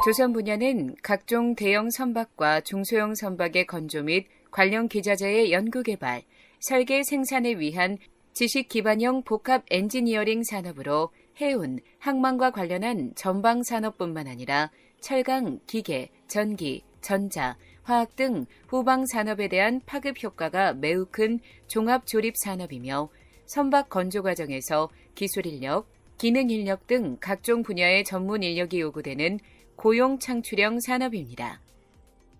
조선 분야는 각종 대형 선박과 중소형 선박의 건조 및 관련 기자재의 연구개발, 설계 생산을 위한 지식 기반형 복합 엔지니어링 산업으로 해운, 항만과 관련한 전방 산업뿐만 아니라 철강, 기계, 전기, 전자, 화학 등 후방 산업에 대한 파급 효과가 매우 큰 종합 조립 산업이며 선박 건조 과정에서 기술 인력, 기능 인력 등 각종 분야의 전문 인력이 요구되는 고용 창출형 산업입니다.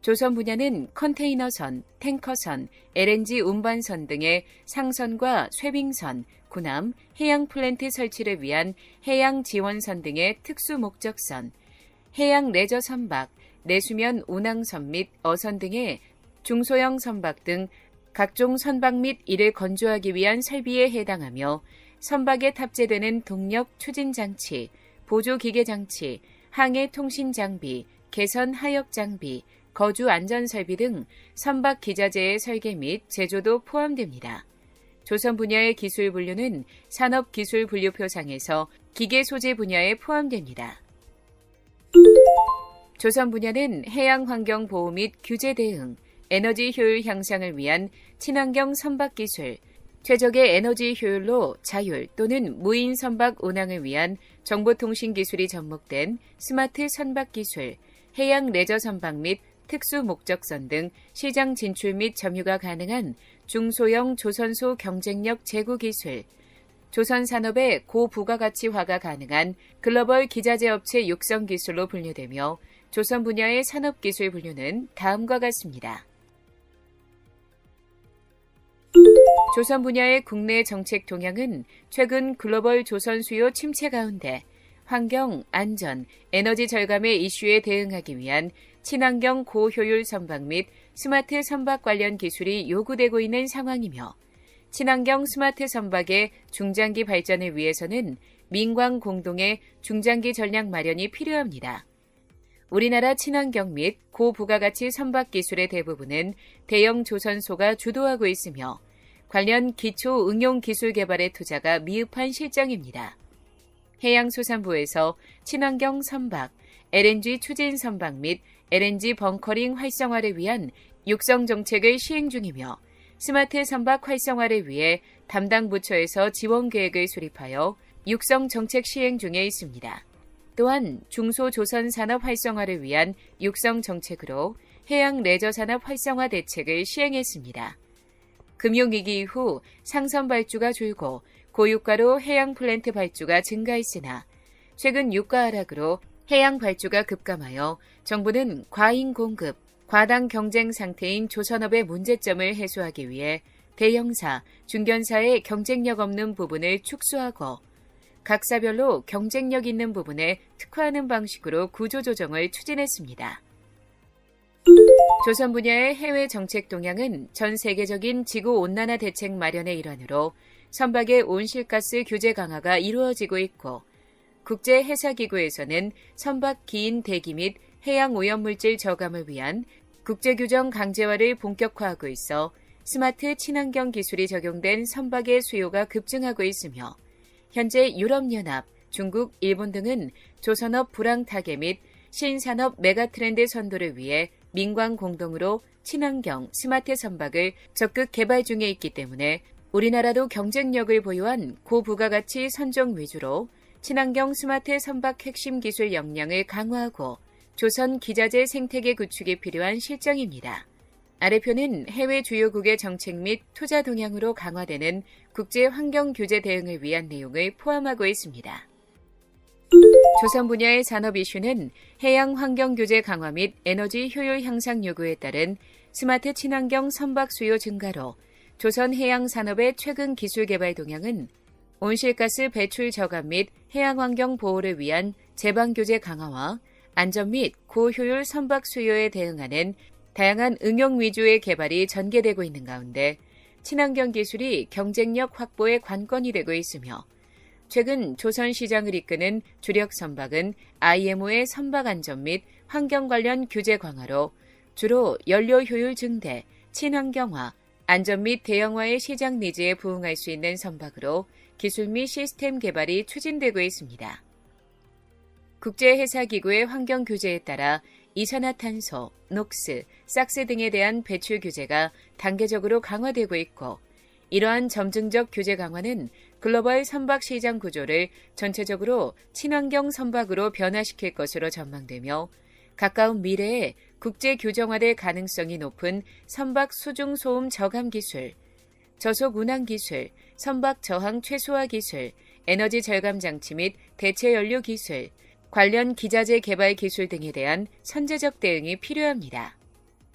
조선 분야는 컨테이너선, 탱커선, LNG 운반선 등의 상선과 쇄빙선, 군함, 해양 플랜트 설치를 위한 해양 지원선 등의 특수 목적선, 해양 레저 선박, 내수면 운항선 및 어선 등의 중소형 선박 등 각종 선박 및 이를 건조하기 위한 설비에 해당하며 선박에 탑재되는 동력 추진 장치, 보조 기계 장치, 항해 통신 장비, 개선 하역 장비, 거주 안전 설비 등 선박 기자재의 설계 및 제조도 포함됩니다. 조선 분야의 기술 분류는 산업 기술 분류표상에서 기계 소재 분야에 포함됩니다. 조선 분야는 해양 환경 보호 및 규제 대응, 에너지 효율 향상을 위한 친환경 선박 기술, 최적의 에너지 효율로 자율 또는 무인 선박 운항을 위한 정보통신 기술이 접목된 스마트 선박 기술, 해양 레저 선박 및 특수 목적선 등 시장 진출 및 점유가 가능한 중소형 조선소 경쟁력 제고 기술, 조선 산업의 고부가가치화가 가능한 글로벌 기자재 업체 육성 기술로 분류되며 조선 분야의 산업 기술 분류는 다음과 같습니다. 조선 분야의 국내 정책 동향은 최근 글로벌 조선 수요 침체 가운데 환경, 안전, 에너지 절감의 이슈에 대응하기 위한 친환경 고효율 선박 및 스마트 선박 관련 기술이 요구되고 있는 상황이며 친환경 스마트 선박의 중장기 발전을 위해서는 민관 공동의 중장기 전략 마련이 필요합니다. 우리나라 친환경 및 고부가가치 선박 기술의 대부분은 대형 조선소가 주도하고 있으며 관련 기초 응용 기술 개발의 투자가 미흡한 실정입니다. 해양수산부에서 친환경 선박, LNG 추진 선박 및 LNG 벙커링 활성화를 위한 육성 정책을 시행 중이며 스마트 선박 활성화를 위해 담당 부처에서 지원 계획을 수립하여 육성 정책 시행 중에 있습니다. 또한 중소조선 산업 활성화를 위한 육성 정책으로 해양 레저 산업 활성화 대책을 시행했습니다. 금융위기 이후 상선 발주가 줄고 고유가로 해양 플랜트 발주가 증가했으나 최근 유가 하락으로 해양 발주가 급감하여 정부는 과잉 공급, 과당 경쟁 상태인 조선업의 문제점을 해소하기 위해 대형사, 중견사의 경쟁력 없는 부분을 축소하고 각 사별로 경쟁력 있는 부분에 특화하는 방식으로 구조조정을 추진했습니다. 조선 분야의 해외 정책 동향은 전 세계적인 지구온난화 대책 마련의 일환으로 선박의 온실가스 규제 강화가 이루어지고 있고 국제해사기구에서는 선박 기인 대기 및 해양 오염물질 저감을 위한 국제규정 강제화를 본격화하고 있어 스마트 친환경 기술이 적용된 선박의 수요가 급증하고 있으며 현재 유럽연합, 중국, 일본 등은 조선업 불황 타개 및 신산업 메가트렌드 선도를 위해 민관 공동으로 친환경 스마트 선박을 적극 개발 중에 있기 때문에 우리나라도 경쟁력을 보유한 고부가가치 선종 위주로 친환경 스마트 선박 핵심 기술 역량을 강화하고 조선 기자재 생태계 구축이 필요한 실정입니다. 아래표는 해외 주요국의 정책 및 투자 동향으로 강화되는 국제 환경 규제 대응을 위한 내용을 포함하고 있습니다. 조선 분야의 산업 이슈는 해양 환경 규제 강화 및 에너지 효율 향상 요구에 따른 스마트 친환경 선박 수요 증가로 조선 해양 산업의 최근 기술 개발 동향은 온실가스 배출 저감 및 해양 환경 보호를 위한 제방 규제 강화와 안전 및 고효율 선박 수요에 대응하는 다양한 응용 위주의 개발이 전개되고 있는 가운데 친환경 기술이 경쟁력 확보의 관건이 되고 있으며 최근 조선 시장을 이끄는 주력 선박은 IMO의 선박 안전 및 환경 관련 규제 강화로 주로 연료 효율 증대, 친환경화, 안전 및 대형화의 시장 니즈에 부응할 수 있는 선박으로 기술 및 시스템 개발이 추진되고 있습니다. 국제해사기구의 환경규제에 따라 이산화탄소, 녹스, 싹스 등에 대한 배출 규제가 단계적으로 강화되고 있고, 이러한 점증적 규제 강화는 글로벌 선박 시장 구조를 전체적으로 친환경 선박으로 변화시킬 것으로 전망되며, 가까운 미래에 국제 규정화될 가능성이 높은 선박 수중 소음 저감 기술, 저속 운항 기술, 선박 저항 최소화 기술, 에너지 절감 장치 및 대체 연료 기술, 관련 기자재 개발 기술 등에 대한 선제적 대응이 필요합니다.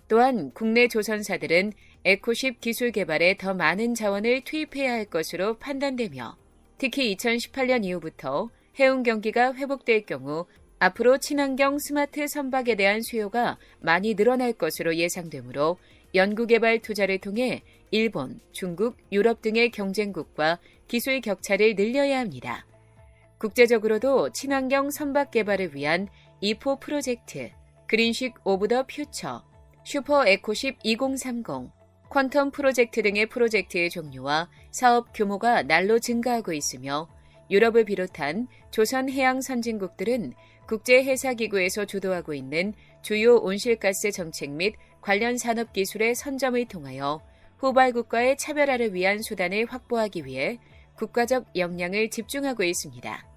또한 국내 조선사들은 에코십 기술 개발에 더 많은 자원을 투입해야 할 것으로 판단되며, 특히 2018년 이후부터 해운 경기가 회복될 경우 앞으로 친환경 스마트 선박에 대한 수요가 많이 늘어날 것으로 예상되므로 연구개발 투자를 통해 일본, 중국, 유럽 등의 경쟁국과 기술 격차를 늘려야 합니다. 국제적으로도 친환경 선박 개발을 위한 E4 프로젝트, 그린십 오브 더 퓨처, 슈퍼 에코십 2030, 퀀텀 프로젝트 등의 프로젝트의 종류와 사업 규모가 날로 증가하고 있으며, 유럽을 비롯한 조선 해양 선진국들은 국제해사기구에서 주도하고 있는 주요 온실가스 정책 및 관련 산업 기술의 선점을 통하여 후발국과의 차별화를 위한 수단을 확보하기 위해 국가적 역량을 집중하고 있습니다.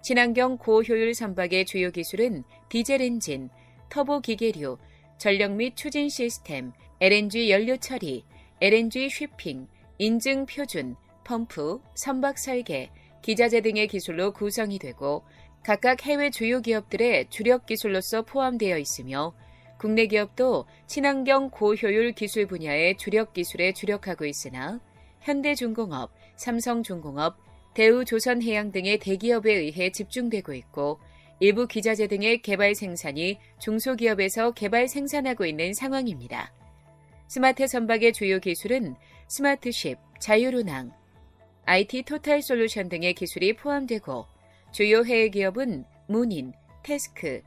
친환경 고효율 선박의 주요 기술은 디젤 엔진, 터보 기계류, 전력 및 추진 시스템, LNG 연료 처리, LNG 쉬핑, 인증 표준, 펌프, 선박 설계, 기자재 등의 기술로 구성이 되고, 각각 해외 주요 기업들의 주력 기술로서 포함되어 있으며, 국내 기업도 친환경 고효율 기술 분야의 주력 기술에 주력하고 있으나, 현대중공업, 삼성중공업, 대우조선해양 등의 대기업에 의해 집중되고 있고, 일부 기자재 등의 개발 생산이 중소기업에서 개발 생산하고 있는 상황입니다. 스마트 선박의 주요 기술은 스마트십, 자율운항, IT 토탈 솔루션 등의 기술이 포함되고, 주요 해외 기업은 문인, 테스크,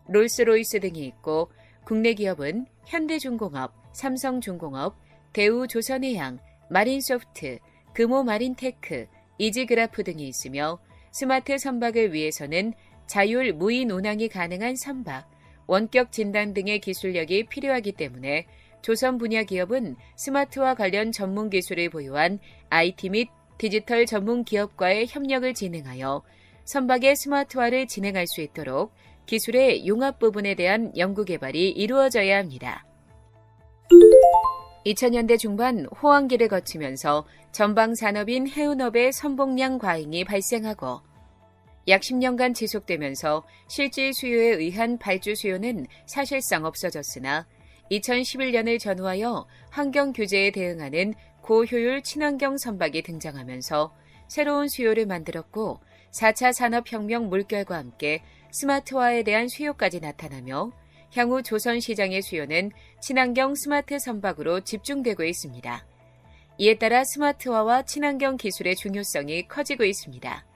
롤스로이스 등이 있고, 국내 기업은 현대중공업, 삼성중공업, 대우조선해양, 마린소프트, 금호마린테크, 이지그라프 등이 있으며, 스마트 선박을 위해서는 자율 무인 운항이 가능한 선박, 원격 진단 등의 기술력이 필요하기 때문에 조선 분야 기업은 스마트화 관련 전문 기술을 보유한 IT 및 디지털 전문 기업과의 협력을 진행하여 선박의 스마트화를 진행할 수 있도록 기술의 융합 부분에 대한 연구 개발이 이루어져야 합니다. 2000년대 중반 호황기를 거치면서 전방 산업인 해운업의 선봉량 과잉이 발생하고 약 10년간 지속되면서 실질 수요에 의한 발주 수요는 사실상 없어졌으나 2011년을 전후하여 환경 규제에 대응하는 고효율 친환경 선박이 등장하면서 새로운 수요를 만들었고 4차 산업혁명 물결과 함께 스마트화에 대한 수요까지 나타나며 향후 조선 시장의 수요는 친환경 스마트 선박으로 집중되고 있습니다. 이에 따라 스마트화와 친환경 기술의 중요성이 커지고 있습니다.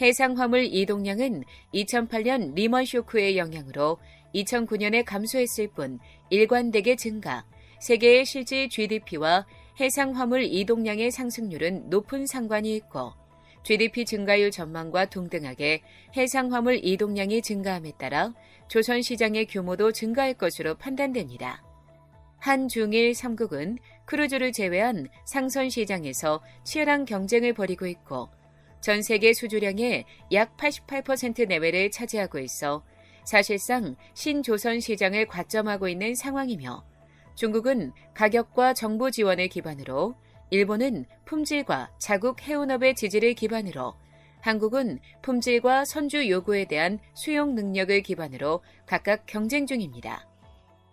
해상화물 이동량은 2008년 리먼 쇼크의 영향으로 2009년에 감소했을 뿐 일관되게 증가, 세계의 실질 GDP와 해상화물 이동량의 상승률은 높은 상관이 있고 GDP 증가율 전망과 동등하게 해상화물 이동량이 증가함에 따라 조선 시장의 규모도 증가할 것으로 판단됩니다. 한중일 3국은 크루즈를 제외한 상선 시장에서 치열한 경쟁을 벌이고 있고 전 세계 수주량의 약 88% 내외를 차지하고 있어 사실상 신조선 시장을 과점하고 있는 상황이며 중국은 가격과 정부 지원을 기반으로 일본은 품질과 자국 해운업의 지지를 기반으로 한국은 품질과 선주 요구에 대한 수용 능력을 기반으로 각각 경쟁 중입니다.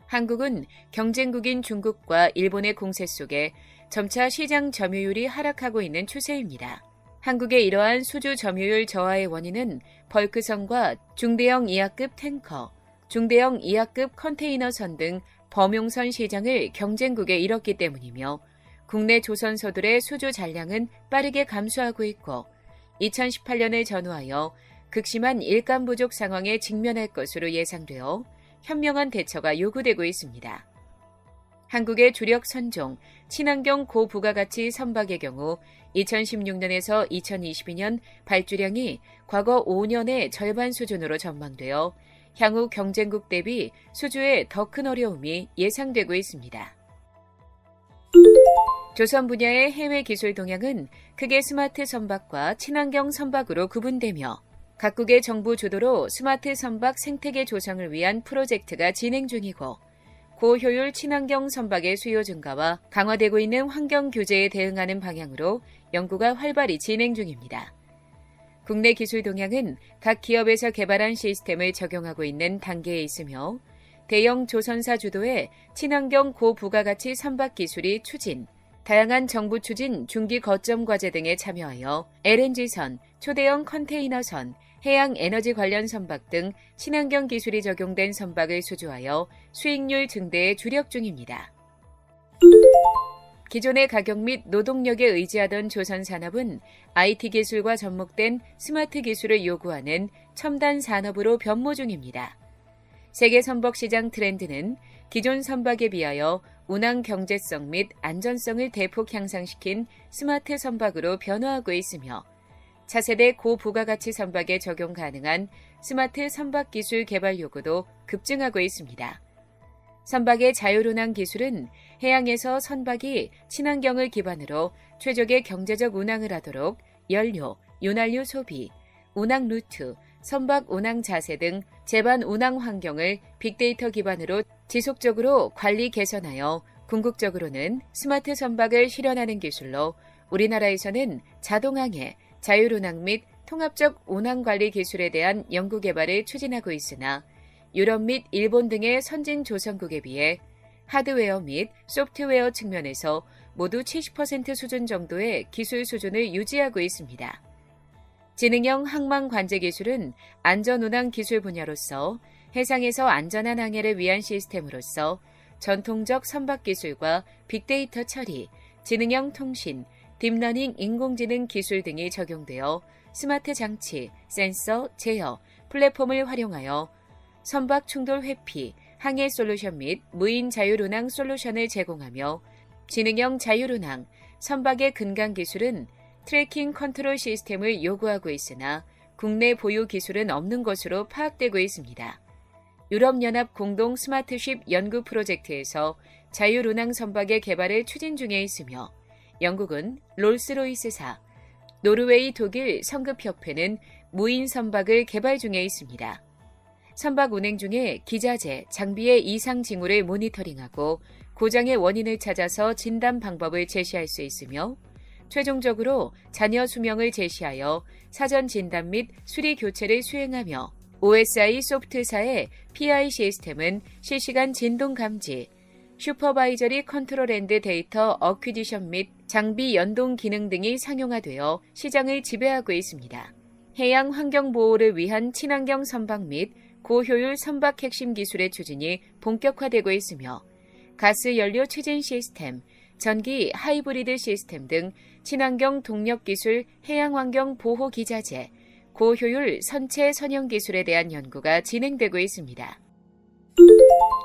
한국은 경쟁국인 중국과 일본의 공세 속에 점차 시장 점유율이 하락하고 있는 추세입니다. 한국의 이러한 수주 점유율 저하의 원인은 벌크선과 중대형 이하급 탱커, 중대형 이하급 컨테이너선 등 범용선 시장을 경쟁국에 잃었기 때문이며 국내 조선소들의 수주 잔량은 빠르게 감소하고 있고 2018년을 전후하여 극심한 일감 부족 상황에 직면할 것으로 예상되어 현명한 대처가 요구되고 있습니다. 한국의 주력 선종, 친환경 고부가가치 선박의 경우 2016년에서 2022년 발주량이 과거 5년의 절반 수준으로 전망되어 향후 경쟁국 대비 수주에 더 큰 어려움이 예상되고 있습니다. 조선 분야의 해외 기술 동향은 크게 스마트 선박과 친환경 선박으로 구분되며 각국의 정부 주도로 스마트 선박 생태계 조성을 위한 프로젝트가 진행 중이고 고효율 친환경 선박의 수요 증가와 강화되고 있는 환경 규제에 대응하는 방향으로 연구가 활발히 진행 중입니다. 국내 기술 동향은 각 기업에서 개발한 시스템을 적용하고 있는 단계에 있으며 대형 조선사 주도의 친환경 고부가가치 선박 기술이 추진, 다양한 정부 추진 중기 거점 과제 등에 참여하여 LNG선, 초대형 컨테이너선, 해양 에너지 관련 선박 등 친환경 기술이 적용된 선박을 수주하여 수익률 증대에 주력 중입니다. 기존의 가격 및 노동력에 의지하던 조선 산업은 IT 기술과 접목된 스마트 기술을 요구하는 첨단 산업으로 변모 중입니다. 세계 선박 시장 트렌드는 기존 선박에 비하여 운항 경제성 및 안전성을 대폭 향상시킨 스마트 선박으로 변화하고 있으며 차세대 고부가가치 선박에 적용 가능한 스마트 선박 기술 개발 요구도 급증하고 있습니다. 선박의 자율운항 기술은 해양에서 선박이 친환경을 기반으로 최적의 경제적 운항을 하도록 연료, 윤활유 소비, 운항 루트, 선박 운항 자세 등 제반 운항 환경을 빅데이터 기반으로 지속적으로 관리 개선하여 궁극적으로는 스마트 선박을 실현하는 기술로 우리나라에서는 자동항해, 자율운항 및 통합적 운항관리 기술에 대한 연구개발을 추진하고 있으나 유럽 및 일본 등의 선진 조선국에 비해 하드웨어 및 소프트웨어 측면에서 모두 70% 수준 정도의 기술 수준을 유지하고 있습니다. 지능형 항만 관제 기술은 안전운항 기술 분야로서 해상에서 안전한 항해를 위한 시스템으로서 전통적 선박 기술과 빅데이터 처리, 지능형 통신, 딥러닝 인공지능 기술 등이 적용되어 스마트 장치, 센서, 제어, 플랫폼을 활용하여 선박 충돌 회피, 항해 솔루션 및 무인 자율운항 솔루션을 제공하며 지능형 자율운항, 선박의 근강 기술은 트래킹 컨트롤 시스템을 요구하고 있으나 국내 보유 기술은 없는 것으로 파악되고 있습니다. 유럽연합 공동 스마트쉽 연구 프로젝트에서 자율운항 선박의 개발을 추진 중에 있으며 영국은 롤스로이스사, 노르웨이 독일 성급협회는 무인 선박을 개발 중에 있습니다. 선박 운행 중에 기자재, 장비의 이상 징후를 모니터링하고 고장의 원인을 찾아서 진단 방법을 제시할 수 있으며 최종적으로 잔여 수명을 제시하여 사전 진단 및 수리 교체를 수행하며 OSI 소프트사의 PI 시스템은 실시간 진동 감지, 슈퍼바이저리 컨트롤 앤드 데이터 어퀴지션 및 장비 연동 기능 등이 상용화되어 시장을 지배하고 있습니다. 해양 환경 보호를 위한 친환경 선박 및 고효율 선박 핵심 기술의 추진이 본격화되고 있으며 가스 연료 추진 시스템, 전기 하이브리드 시스템 등 친환경 동력 기술, 해양 환경 보호 기자재, 고효율 선체 선형 기술에 대한 연구가 진행되고 있습니다.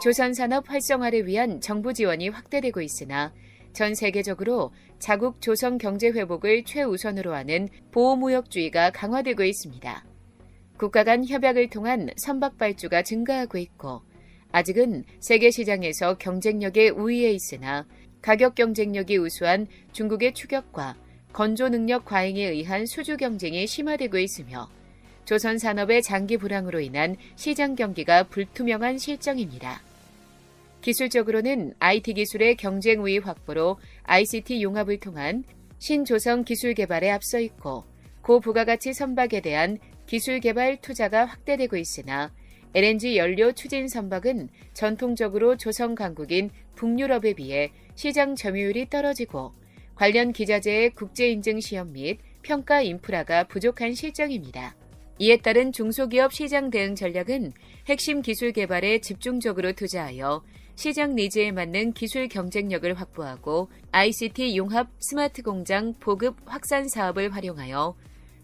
조선 산업 활성화를 위한 정부 지원이 확대되고 있으나 전 세계적으로 자국 조선 경제 회복을 최우선으로 하는 보호무역주의가 강화되고 있습니다. 국가 간 협약을 통한 선박 발주가 증가하고 있고 아직은 세계 시장에서 경쟁력의 우위에 있으나 가격 경쟁력이 우수한 중국의 추격과 건조 능력 과잉에 의한 수주 경쟁이 심화되고 있으며 조선 산업의 장기 불황으로 인한 시장 경기가 불투명한 실정입니다. 기술적으로는 IT 기술의 경쟁 우위 확보로 ICT 융합을 통한 신조선 기술 개발에 앞서 있고 고부가가치 선박에 대한 기술 개발 투자가 확대되고 있으나 LNG 연료 추진 선박은 전통적으로 조선 강국인 북유럽에 비해 시장 점유율이 떨어지고 관련 기자재의 국제 인증 시험 및 평가 인프라가 부족한 실정입니다. 이에 따른 중소기업 시장 대응 전략은 핵심 기술 개발에 집중적으로 투자하여 시장 니즈에 맞는 기술 경쟁력을 확보하고 ICT 융합 스마트 공장 보급 확산 사업을 활용하여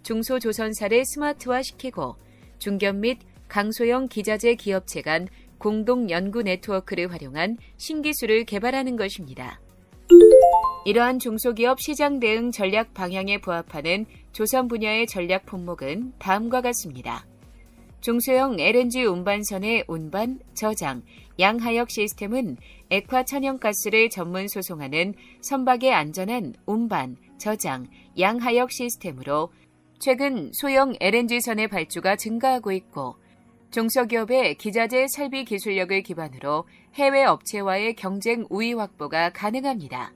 중소조선사를 스마트화시키고 중견 및 강소형 기자재 기업체 간 공동 연구 네트워크를 활용한 신기술을 개발하는 것입니다. 이러한 중소기업 시장 대응 전략 방향에 부합하는 조선 분야의 전략 품목은 다음과 같습니다. 중소형 LNG 운반선의 운반, 저장, 양하역 시스템은 액화 천연가스를 전문 소송하는 선박의 안전한 운반, 저장, 양하역 시스템으로 최근 소형 LNG선의 발주가 증가하고 있고 중소기업의 기자재 설비 기술력을 기반으로 해외 업체와의 경쟁 우위 확보가 가능합니다.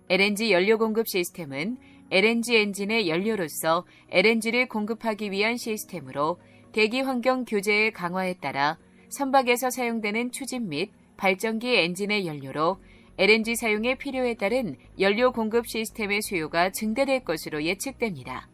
LNG 연료 공급 시스템은 LNG 엔진의 연료로서 LNG를 공급하기 위한 시스템으로 대기 환경 규제의 강화에 따라 선박에서 사용되는 추진 및 발전기 엔진의 연료로 LNG 사용의 필요에 따른 연료 공급 시스템의 수요가 증대될 것으로 예측됩니다.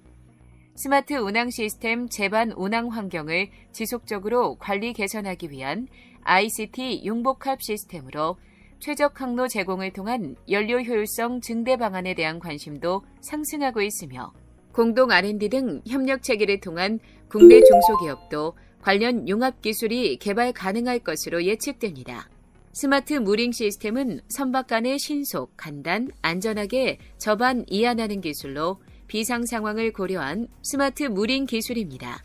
스마트 운항 시스템 제반 운항 환경을 지속적으로 관리 개선하기 위한 ICT 융복합 시스템으로 최적 항로 제공을 통한 연료 효율성 증대 방안에 대한 관심도 상승하고 있으며 공동 R&D 등 협력 체계를 통한 국내 중소기업도 관련 융합 기술이 개발 가능할 것으로 예측됩니다. 스마트 무링 시스템은 선박 간의 신속, 간단, 안전하게 접안 이완하는 기술로 비상 상황을 고려한 스마트 무링 기술입니다.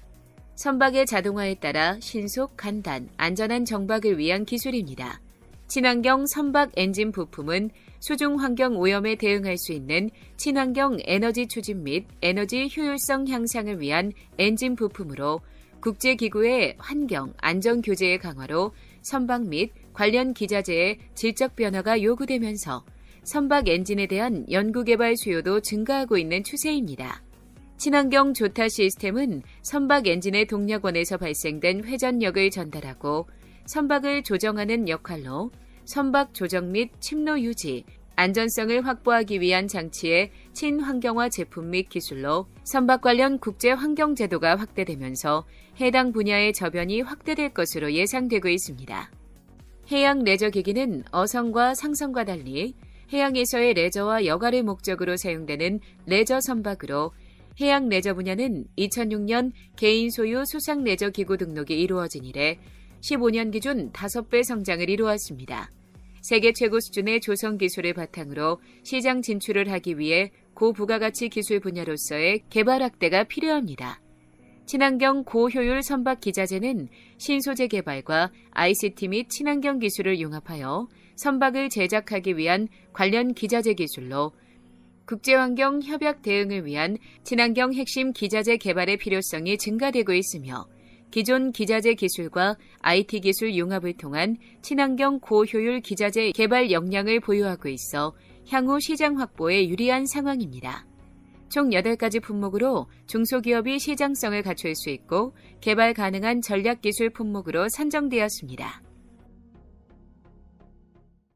선박의 자동화에 따라 신속, 간단, 안전한 정박을 위한 기술입니다. 친환경 선박 엔진 부품은 수중 환경 오염에 대응할 수 있는 친환경 에너지 추진 및 에너지 효율성 향상을 위한 엔진 부품으로 국제기구의 환경, 안전 교제의 강화로 선박 및 관련 기자재의 질적 변화가 요구되면서 선박 엔진에 대한 연구개발 수요도 증가하고 있는 추세입니다. 친환경 조타 시스템은 선박 엔진의 동력원에서 발생된 회전력을 전달하고 선박을 조정하는 역할로 선박 조정 및 침로 유지, 안전성을 확보하기 위한 장치의 친환경화 제품 및 기술로 선박 관련 국제 환경 제도가 확대되면서 해당 분야의 저변이 확대될 것으로 예상되고 있습니다. 해양 레저 기기는 어선과 상선과 달리 해양에서의 레저와 여가를 목적으로 사용되는 레저 선박으로 해양 레저 분야는 2006년 개인 소유 수상 레저 기구 등록이 이루어진 이래 15년 기준 5배 성장을 이루었습니다. 세계 최고 수준의 조성 기술을 바탕으로 시장 진출을 하기 위해 고부가가치 기술 분야로서의 개발 확대가 필요합니다. 친환경 고효율 선박 기자재는 신소재 개발과 ICT 및 친환경 기술을 융합하여 선박을 제작하기 위한 관련 기자재 기술로 국제환경 협약 대응을 위한 친환경 핵심 기자재 개발의 필요성이 증가되고 있으며 기존 기자재 기술과 IT 기술 융합을 통한 친환경 고효율 기자재 개발 역량을 보유하고 있어 향후 시장 확보에 유리한 상황입니다. 총 8가지 품목으로 중소기업이 시장성을 갖출 수 있고 개발 가능한 전략기술 품목으로 산정되었습니다.